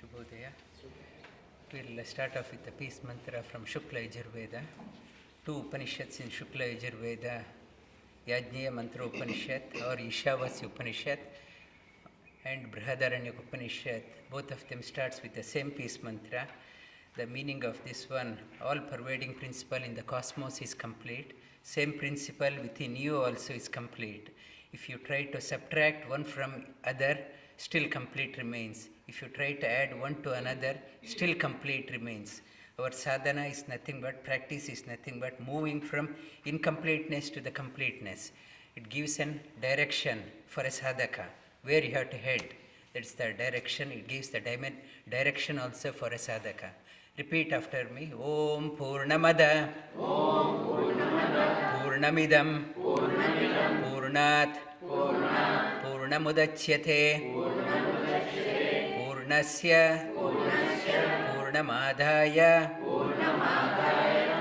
Shubhodaya. We'll start off with the peace mantra from Shukla Yajurveda. Two Upanishads in Shukla Yajurveda, Yajñeya Mantra Upanishad or Ishavasya Upanishad and Brihadaranyaka Upanishad. Both of them starts with the same peace mantra. The meaning of this one, all pervading principle in the cosmos is complete. Same principle within you also is complete. If you try to subtract one from other, still complete remains. If you try to add one to another, still complete remains. Our sadhana is nothing but, practice is nothing but moving from incompleteness to the completeness. It gives an direction for a sadhaka, where you have to head. That's the direction. It gives the direction also for a sadhaka. Repeat after me. Om Purnamada Purnamidam Purnat Purnamudachyate Purnasya Purnamadaya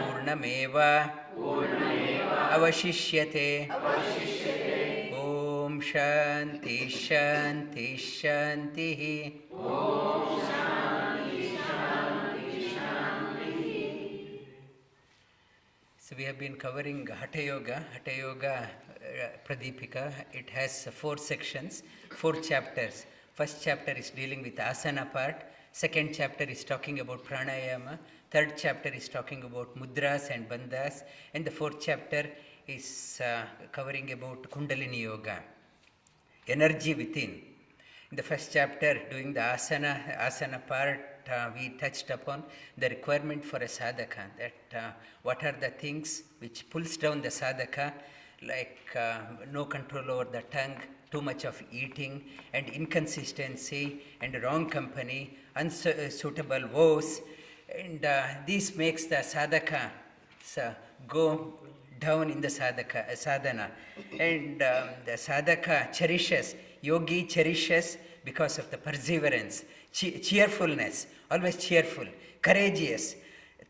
Purnameva Avashishyate. Om Shanti Shanti Shanti. So we have been covering Hatha Yoga. Hatha Yoga Pradipika. It has 4 sections, 4 chapters. First chapter is dealing with asana part. Second chapter is talking about pranayama. Third chapter is talking about mudras and bandhas. And the fourth chapter is covering about Kundalini Yoga, energy within. In the first chapter, doing the asana part, we touched upon the requirement for a sadhaka, that what are the things which pulls down the sadhaka, like no control over the tongue, too much of eating, and inconsistency, and wrong company, unsuitable vows, and this makes the sadhaka go down in the sadhana. And the sadhaka cherishes, yogi cherishes because of the perseverance, cheerfulness, always cheerful, courageous,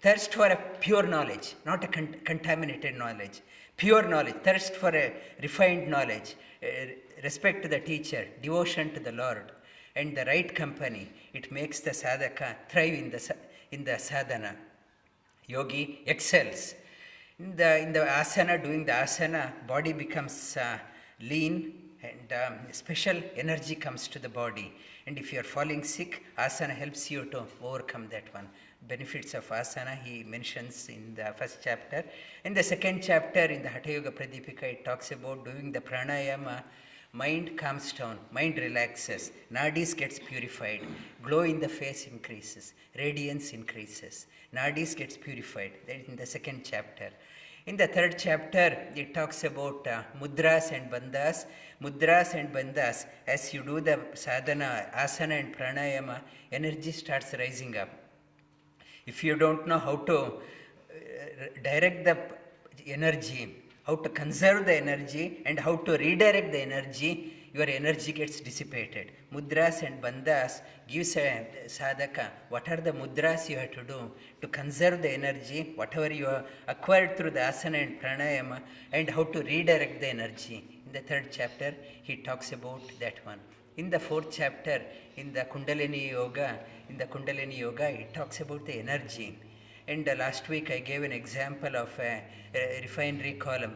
thirst for a pure knowledge, not a contaminated knowledge, pure knowledge, thirst for a refined knowledge, respect to the teacher, devotion to the Lord, and the right company. It makes the sadhaka thrive in the sadhana. Yogi excels. In the asana, doing the asana, body becomes lean, and special energy comes to the body. And if you are falling sick, asana helps you to overcome that one. Benefits of asana he mentions in the first chapter. In the second chapter, in the Hatha Yoga Pradipika, it talks about doing the pranayama. Mind calms down, mind relaxes, nadis gets purified, glow in the face increases, radiance increases, nadis gets purified. That is in the second chapter. In the third chapter, it talks about mudras and bandhas. Mudras and bandhas, as you do the sadhana, asana and pranayama, energy starts rising up. If you don't know how to direct the energy, how to conserve the energy, and how to redirect the energy, your energy gets dissipated. Mudras and bandhas gives a sadhaka. What are the mudras you have to do to conserve the energy, whatever you have acquired through the asana and pranayama, and how to redirect the energy. In the third chapter, he talks about that one. In the fourth chapter, in the Kundalini Yoga, it talks about the energy. And last week I gave an example of a refinery column.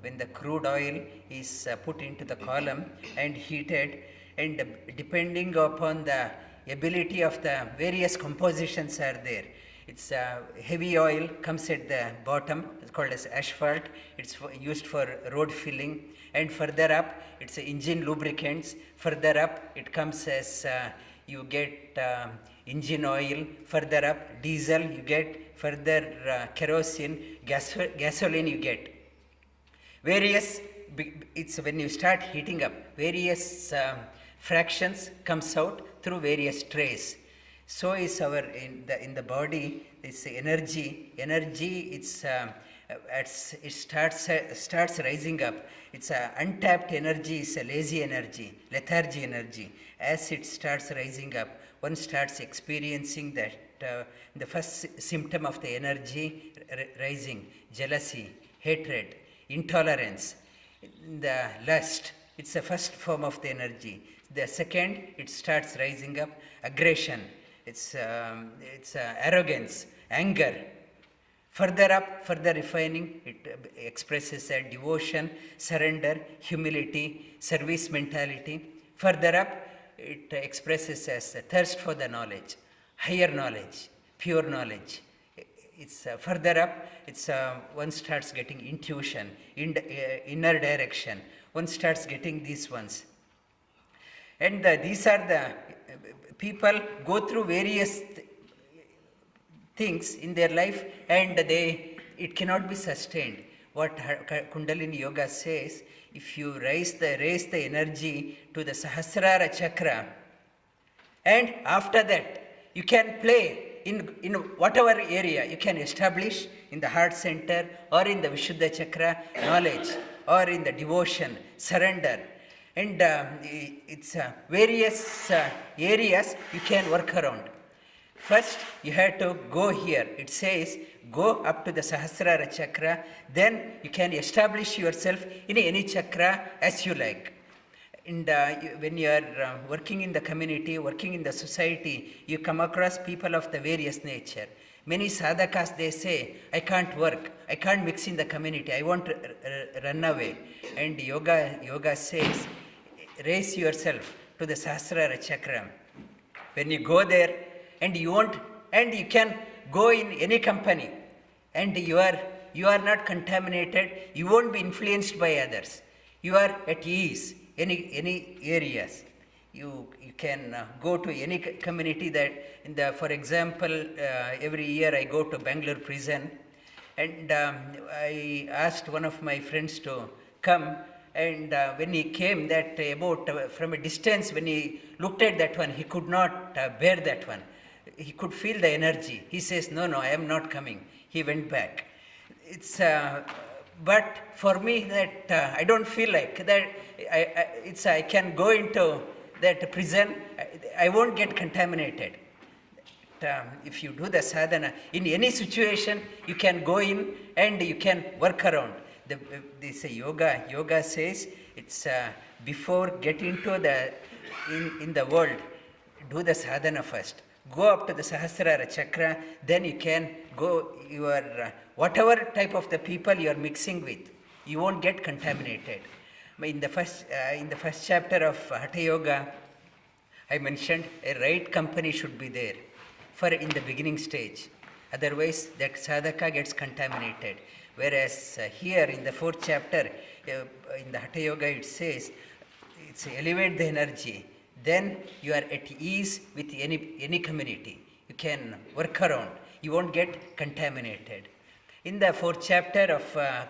When the crude oil is put into the column and heated, and depending upon the ability of the various compositions are there. It's heavy oil comes at the bottom, it's called as asphalt. It's used for road filling. And further up, it's engine lubricants. Further up, it comes as you get engine oil. Further up, diesel you get. Further kerosene, gasoline you get. Various, it's when you start heating up, various fractions comes out through various trays. So is our in the body. It's energy. It starts rising up. It's untapped energy. Is a lazy energy, lethargy energy. As it starts rising up, one starts experiencing that the first symptom of the energy rising: jealousy, hatred, intolerance, the lust, It's the first form of the energy. The second, it starts rising up, aggression, it's arrogance, anger. Further up, further refining, it expresses a devotion, surrender, humility, service mentality. Further up, it expresses as a thirst for the knowledge, higher knowledge, pure knowledge. It's further up, it's one starts getting intuition, inner direction. One starts getting these ones. And these are the people go through various things in their life, and it cannot be sustained. What Kundalini Yoga says, if you raise the energy to the Sahasrara chakra, and after that you can play in whatever area you can establish, in the heart center or in the Vishuddha chakra, knowledge, or in the devotion, surrender. And it's various areas you can work around. First, you have to go here. It says, go up to the Sahasrara chakra, then you can establish yourself in any chakra as you like. And when you are working in the community, working in the society, you come across people of the various nature. Many sadhakas, they say, I can't work, I can't mix in the community, I want to run away. And yoga says, raise yourself to the Sahasrara chakra. When you go there, and you can go in any company, and you are not contaminated, you won't be influenced by others. You are at ease, any areas. You can go to any community that, for example, every year I go to Bangalore prison, and I asked one of my friends to come, and when he came, that from a distance, when he looked at that one, he could not bear that one. He could feel the energy. He says, no, I am not coming. He went back. It's but for me, that I don't feel like that. I can go into that prison. I won't get contaminated. If you do the sadhana in any situation, you can go in and you can work around. This yoga says it's before get into in the world, do the sadhana first. Go up to the Sahasrara chakra, then you can go whatever type of the people you are mixing with, you won't get contaminated. In the first chapter of Hatha Yoga, I mentioned a right company should be there in the beginning stage. Otherwise, that sadhaka gets contaminated. Whereas here in the 4th chapter, in the Hatha Yoga, it says, it's elevate the energy. Then you are at ease with any community. You can work around. You won't get contaminated. In the 4th chapter of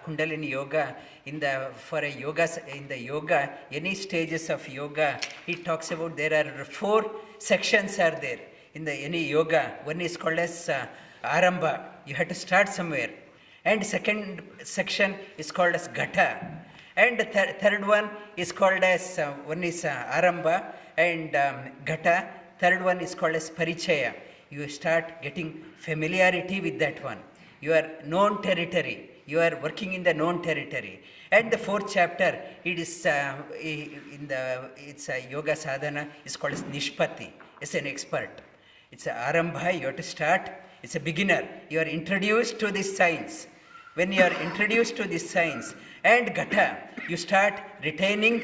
Kundalini Yoga, in the yoga, any stages of yoga, it talks about there are 4 sections are there in any yoga. One is called as Arambha. You have to start somewhere. And second section is called as Gata. And the third one is called as, one is Arambha and Gata. Third one is called as Parichaya. You start getting familiarity with that one. You are known territory. You are working in the known territory. And the 4th chapter, it is it's a yoga sadhana, is called as Nishpati. It's an expert. It's a Arambha, you have to start. It's a beginner. You are introduced to this science. When you are introduced to this science, and Gata, you start retaining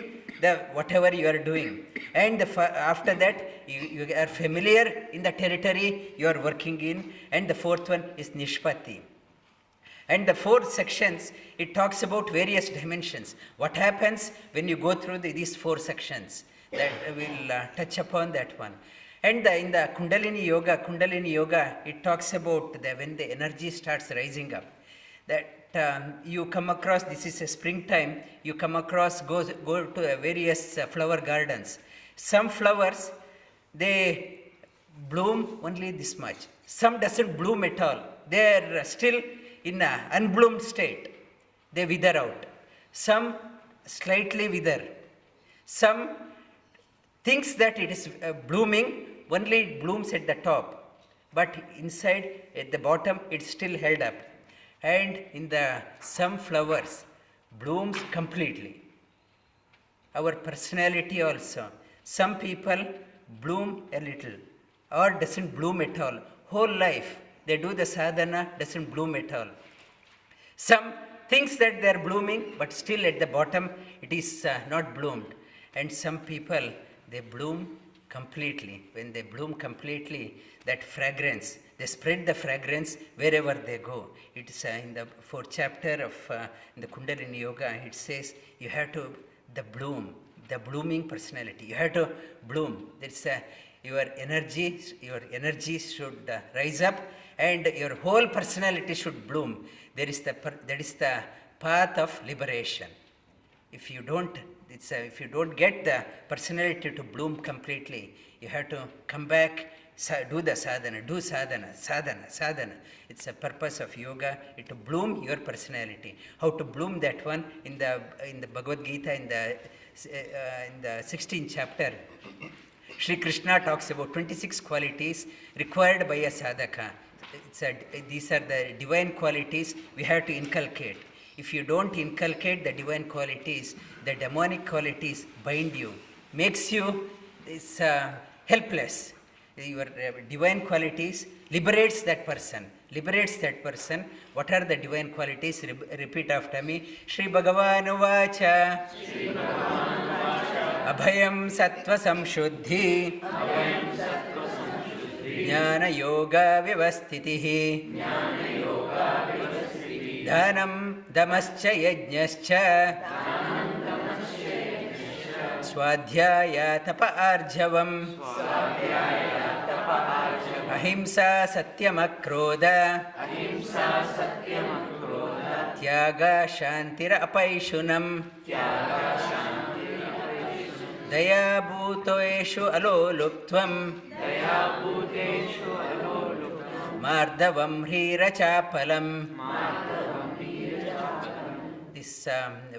whatever you are doing. And after that, you are familiar in the territory you are working in. And the 4th one is Nishpati. And the 4 sections, it talks about various dimensions. What happens when you go through these 4 sections? That will touch upon that one. And in the Kundalini Yoga, it talks about when the energy starts rising up. That you come across, this is a springtime, you come across, go to various flower gardens. Some flowers, they bloom only this much. Some doesn't bloom at all. They are still in an unbloomed state. They wither out. Some slightly wither. Some thinks that it is blooming, only it blooms at the top. But inside, at the bottom, it's still held up. And in some flowers, blooms completely. our personality also. Some people bloom a little or doesn't bloom at all. Whole life they do the sadhana, doesn't bloom at all. Some thinks that they are blooming, but still at the bottom it is not bloomed. And some people, they bloom completely. When they bloom completely, that fragrance, they spread the fragrance wherever they go. It is in the 4th chapter of in the Kundalini Yoga, it says you have to, the bloom, the blooming personality. You have to bloom. It's your energy should rise up, and your whole personality should bloom. That is the path of liberation. If you don't get the personality to bloom completely, you have to come back, do the sadhana, do sadhana. It's a purpose of yoga, to bloom your personality. How to bloom that one in the Bhagavad Gita, in the 16th chapter, Sri Krishna talks about 26 qualities required by a sadhaka. These are the divine qualities we have to inculcate. If you don't inculcate the divine qualities, the demonic qualities bind you, makes you helpless. Your divine qualities liberates that person. What are the divine qualities? Repeat after me. Shri Bhagavan Uvacha. Abhayam Sattva Samshuddhi. Jnana Yoga Vyavastitihi. Dhanam Damascha Yajnascha. Swadhyaya Tapa Arjavam. Ahimsa Satyamakroda. Tyaga Shantira Apaishunam. Daya Bhutoeshu Aloluptvam. Mardavam Hrira Chapalam. This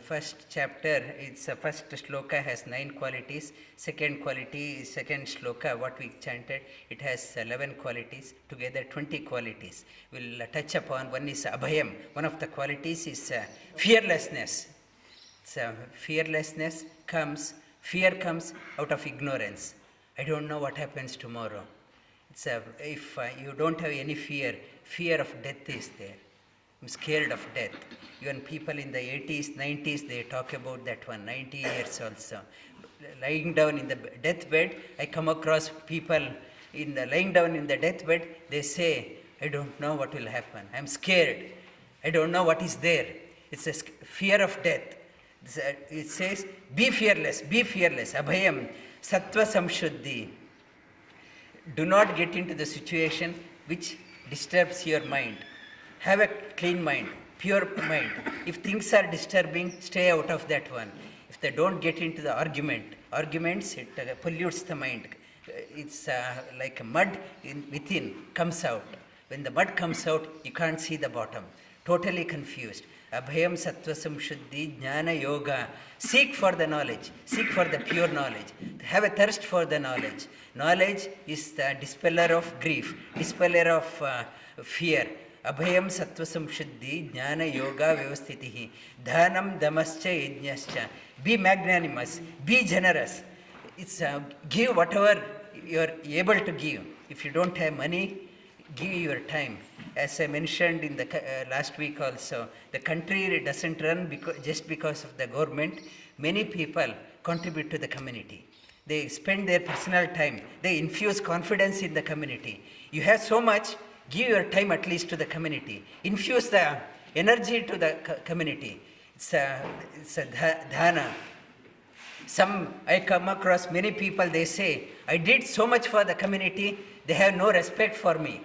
first chapter, its first shloka has 9 qualities. Second shloka, what we chanted, it has 11 qualities. Together 20 qualities. We'll touch upon. One is abhayam. One of the qualities is fearlessness. Fear comes out of ignorance. I don't know what happens tomorrow. If you don't have any fear of death is there. I'm scared of death. Even people in the 80s, 90s, they talk about that one, 90 years also. Lying down in the deathbed, I come across people lying down in the deathbed, they say, I don't know what will happen. I'm scared. I don't know what is there. It's a fear of death. It says, be fearless. Abhayam, sattva samshuddhi. Do not get into the situation which disturbs your mind. Have a clean mind, pure mind. If things are disturbing, stay out of that one. If they don't get into the arguments, it pollutes the mind. It's like mud within comes out. When the mud comes out, you can't see the bottom. Totally confused. Abhayam sattva samshuddhi jnana yoga. Seek for the knowledge. Seek for the pure knowledge. Have a thirst for the knowledge. Knowledge is the dispeller of grief, dispeller of fear. Abhayam sattva samshuddhi jnana yoga vyavastitihi. Dhanam damascha yajnascha. Be magnanimous. Be generous. It's give whatever you are able to give. If you don't have money, give your time. As I mentioned in the last week also, the country doesn't run just because of the government. Many people contribute to the community. They spend their personal time. They infuse confidence in the community. You have so much, give your time at least to the community. Infuse the energy to the community. It's a dhana. I come across many people, they say, I did so much for the community, they have no respect for me.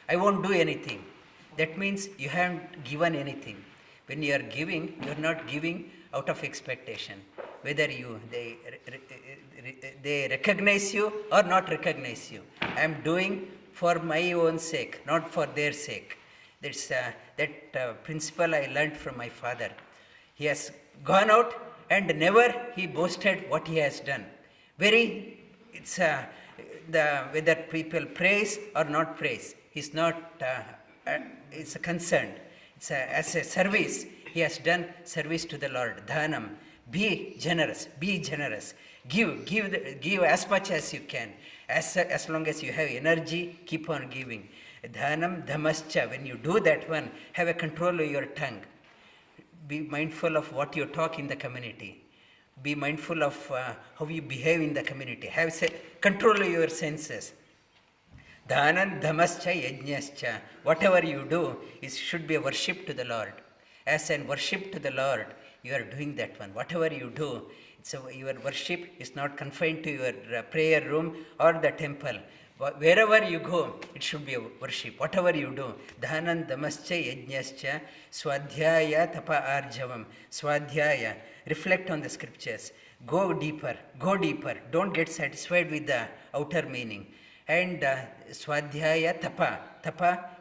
I won't do anything. That means you haven't given anything. When you are giving, you are not giving out of expectation. Whether they recognize you or not recognize you. I am doing for my own sake, not for their sake. That's that principle I learned from my father. He has gone out and never he boasted what he has done. Whether people praise or not praise, he's not. It's a concern. As a service, he has done service to the Lord. Dhanam, Be generous, be generous. Give as much as you can. As long as you have energy, keep on giving. Dhanam dhamascha, when you do that one, have a control of your tongue. Be mindful of what you talk in the community. Be mindful of how you behave in the community. Have control of your senses. Dhanan dhamascha yajnascha. Whatever you do should be a worship to the Lord. As an worship to the Lord, you are doing that one. Whatever you do, your worship is not confined to your prayer room or the temple. Wherever you go, it should be a worship. Whatever you do, dhanan dhamascha yajnascha swadhyaya tapa arjavam. Swadhyaya, reflect on the scriptures. Go deeper, go deeper. Don't get satisfied with the outer meaning. And swadhyaya tapa,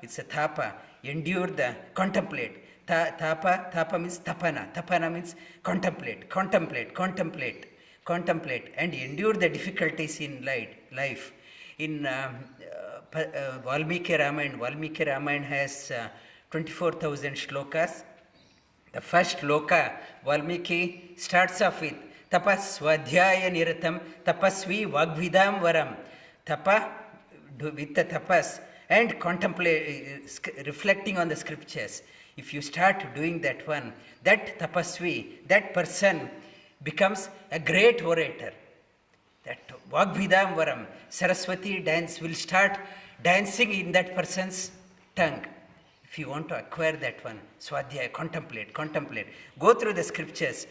it's a tapa. Endure the, contemplate. Tapa means tapana means contemplate, and endure the difficulties in life. In Valmiki Ramayana has 24,000 shlokas. The first shloka, Valmiki starts off with tapaswadhyaya niratam tapasvi vagvidam varam. Tapa, with the tapas, and contemplate, reflecting on the scriptures. If you start doing that one, that tapasvi, that person becomes a great orator. That Vagvidam Varam, Saraswati dance will start dancing in that person's tongue. If you want to acquire that one, Swadhyaya, contemplate. Go through the scriptures,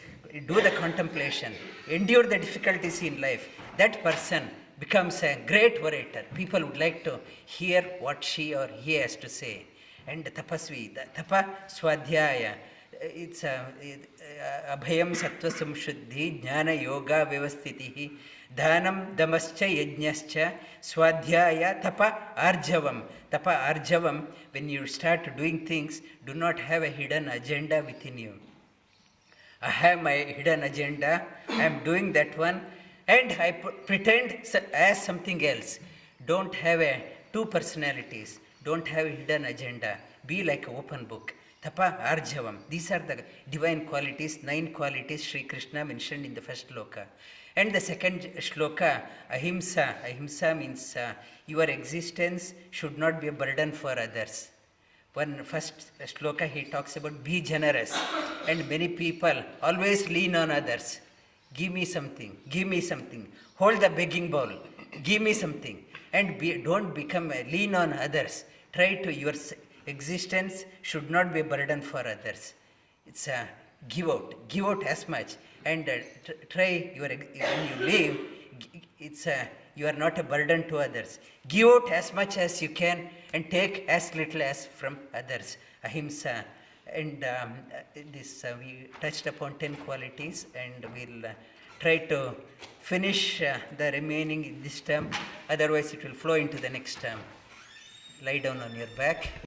do the contemplation, endure the difficulties in life. That person becomes a great orator. People would like to hear what she or he has to say. And tapasvi, tapa swadhyaya, it's abhayam sattva samshuddhi jnana yoga vyavastitihi dhanam dhamascha yajnascha swadhyaya tapa arjavam. When you start doing things, do not have a hidden agenda within you. I have my hidden agenda, I am doing that one, and I pretend as something else. Don't have two personalities. Don't have a hidden agenda. Be like an open book. Tapa arjavam. These are the divine qualities, 9 qualities Sri Krishna mentioned in the first shloka. And the second shloka, ahimsa. Ahimsa means your existence should not be a burden for others. One first shloka he talks about be generous. And many people always lean on others. Give me something. Hold the begging bowl. Give me something. And don't become lean on others. Try to, your existence should not be a burden for others. It's a give out as much. And try, when you leave, you are not a burden to others. Give out as much as you can and take as little as from others. Ahimsa. And we touched upon 10 qualities, and we'll try to finish the remaining in this term. Otherwise, it will flow into the next term. Lie down on your back.